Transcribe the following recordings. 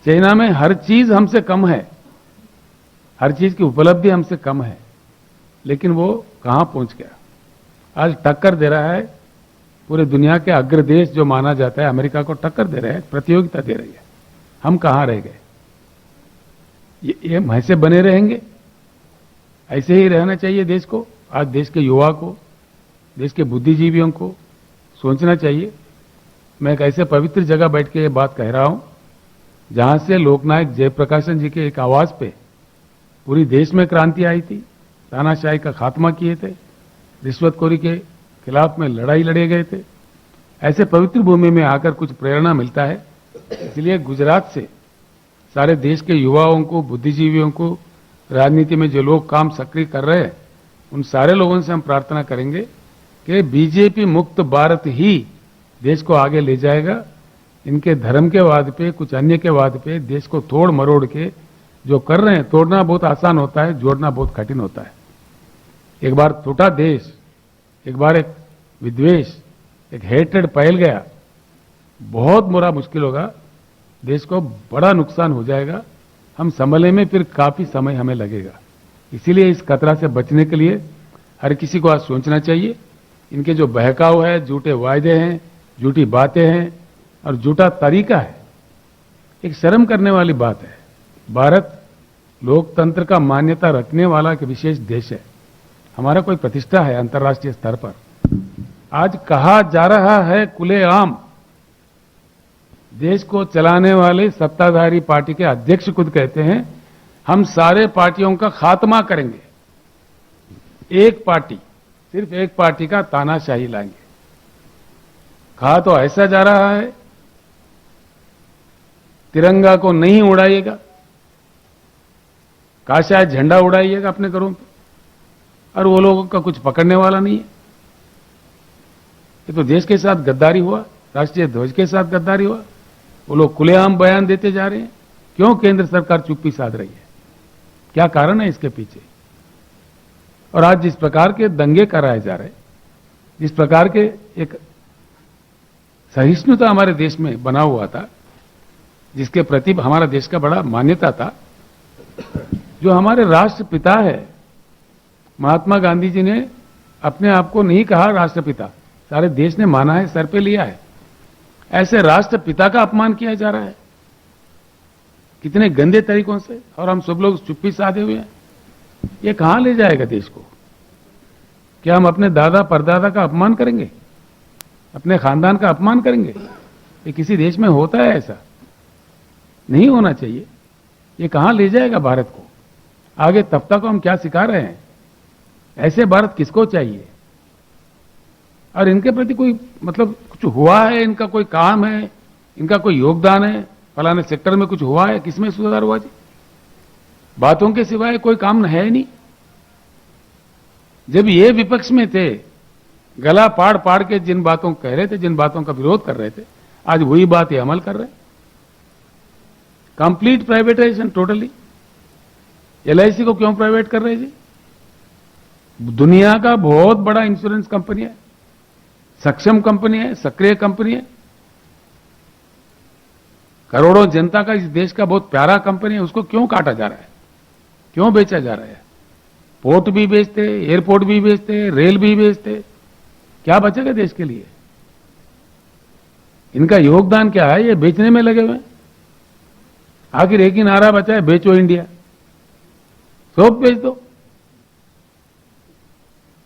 China में हर चीज हमसे कम है, हर चीज की उपलब्धि हमसे कम है, लेकिन वो कहां पहुंच गया। आज टक्कर दे रहा है, पूरे दुनिया के अग्र देश जो माना जाता है अमेरिका को टक्कर दे रहे हैं, प्रतियोगिता दे रही है। हम कहां रह गए। ये ऐसे बने रहेंगे, ऐसे ही रहना चाहिए देश को। आज देश के युवा को, देश के बुद्धिजीवियों को सोचना चाहिए। मैं एक ऐसे पवित्र जगह बैठ के ये बात कह रहा हूं जहां से लोकनायक जयप्रकाशन जी के एक आवाज पे पूरी देश में क्रांति आई थी, तानाशाही का खात्मा किए थे, रिश्वतखोरी के खिलाफ में लड़ाई लड़े गए थे। ऐसे पवित्र भूमि में आकर कुछ प्रेरणा मिलता है। इसलिए गुजरात से सारे देश के युवाओं को, बुद्धिजीवियों को, राजनीति में जो लोग काम सक्रिय कर रहे हैं, उन सारे लोगों से हम प्रार्थना करेंगे कि बीजेपी मुक्त भारत ही देश को आगे ले जाएगा। इनके धर्म के वाद पे, कुछ अन्य के वाद पे देश को तोड़ मरोड़ के जो कर रहे हैं, तोड़ना बहुत आसान होता है, जोड़ना बहुत कठिन होता है। एक बार टूटा देश, एक बार एक विद्वेष, एक हेट्रेड फैल गया, बहुत बुरा मुश्किल होगा, देश को बड़ा नुकसान हो जाएगा। हम संभलने में फिर काफी समय हमें लगेगा। इसीलिए इस खतरा से बचने के लिए हर किसी को आज सोचना चाहिए। इनके जो बहकाव है, झूठे वायदे हैं, झूठी बातें हैं और झूठा तरीका है, एक शर्म करने वाली बात है। भारत लोकतंत्र का मान्यता रखने वाला एक विशेष देश है, हमारा कोई प्रतिष्ठा है अंतर्राष्ट्रीय स्तर पर। आज कहा जा रहा है खुलेआम, देश को चलाने वाले सत्ताधारी पार्टी के अध्यक्ष खुद कहते हैं हम सारे पार्टियों का खात्मा करेंगे, एक पार्टी, सिर्फ एक पार्टी का तानाशाही लाएंगे। कहा तो ऐसा जा रहा है तिरंगा को नहीं उड़ाइएगा, कहा शायद झंडा उड़ाइएगा अपने घरों पे, और वो लोगों का कुछ पकड़ने वाला नहीं है। ये तो देश के साथ गद्दारी हुआ, राष्ट्रीय ध्वज के साथ गद्दारी हुआ। वो लोग खुलेआम बयान देते जा रहे हैं। क्यों केंद्र सरकार चुप्पी साध रही है? क्या कारण है इसके पीछे? और आज जिस प्रकार के दंगे कराए जा रहे हैं, जिस प्रकार के एक सहिष्णुता हमारे देश में बना हुआ था, जिसके प्रति हमारा देश का बड़ा मान्यता था, जो हमारे राष्ट्रपिता है, महात्मा गांधी जी ने अपने आप को नहीं कहा राष्ट्रपिता, सारे देश ने माना है, सर पे लिया है। ऐसे राष्ट्रपिता का अपमान किया जा रहा है कितने गंदे तरीकों से, और हम सब लोग चुप्पी साधे हुए हैं। ये कहां ले जाएगा देश को? क्या हम अपने दादा परदादा का अपमान करेंगे, अपने खानदान का अपमान करेंगे? ये किसी देश में होता है? ऐसा नहीं होना चाहिए। ये कहां ले जाएगा भारत को? आगे तब तक हम क्या सिखा रहे हैं? ऐसे भारत किसको चाहिए? और इनके प्रति कोई मतलब कुछ हुआ है, इनका कोई काम है, इनका कोई योगदान है, फलाने सेक्टर में कुछ हुआ है? किसमें सुधार हुआ जी? बातों के सिवाय कोई काम है नहीं। जब ये विपक्ष में थे, गला पाड़ पाड़ के जिन बातों कह रहे थे, जिन बातों का विरोध कर रहे थे, आज वही बात ये अमल कर रहे हैं। Complete privatisation, totally. एलआईसी को क्यों प्राइवेट कर रहे हैं जी? दुनिया का बहुत बड़ा इंश्योरेंस कंपनी है, सक्षम कंपनी है, सक्रिय कंपनी है, करोड़ों जनता का इस देश का बहुत प्यारा कंपनी है। उसको क्यों काटा जा रहा है, क्यों बेचा जा रहा है? पोर्ट भी बेचते, एयरपोर्ट भी बेचते, रेल भी बेचते, क्या बचेगा देश के लिए? इनका योगदान क्या है? ये बेचने में लगे हुए हैं। आखिर एक ही नारा बचा है, बेचो इंडिया। सब बेच दो,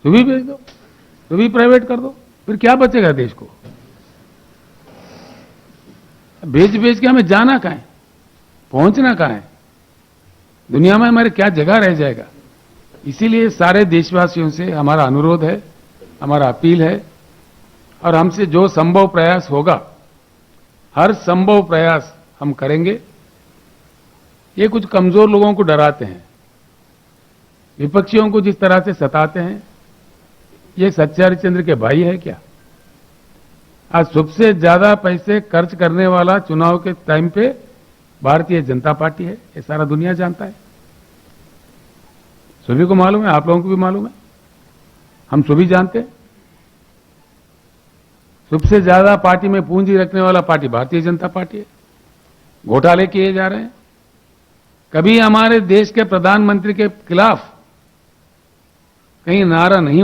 सुबह बेच दो, सुबह प्राइवेट कर दो, फिर क्या बचेगा देश को? बेच बेच के हमें जाना कहां है, पहुंचना कहां है? दुनिया में हमारे क्या जगह रह जाएगा? इसीलिए सारे देशवासियों से हमारा अनुरोध है, हमारा अपील है, और हमसे जो संभव प्रयास होगा, हर संभव प्रयास हम करेंगे। ये कुछ कमजोर लोगों को डराते हैं, विपक्षियों को जिस तरह से सताते हैं, ये सच्चे हरिश्चंद्र के भाई है क्या? आज सबसे ज्यादा पैसे खर्च करने वाला चुनाव के टाइम पे भारतीय जनता पार्टी है, ये सारा दुनिया जानता है, सभी को मालूम है, आप लोगों को भी मालूम है, हम सभी जानते हैं। सबसे ज्यादा पार्टी में पूंजी रखने वाला पार्टी भारतीय जनता पार्टी है। घोटाले किए जा रहे हैं। कभी हमारे देश के प्रधानमंत्री के खिलाफ कहीं नारा नहीं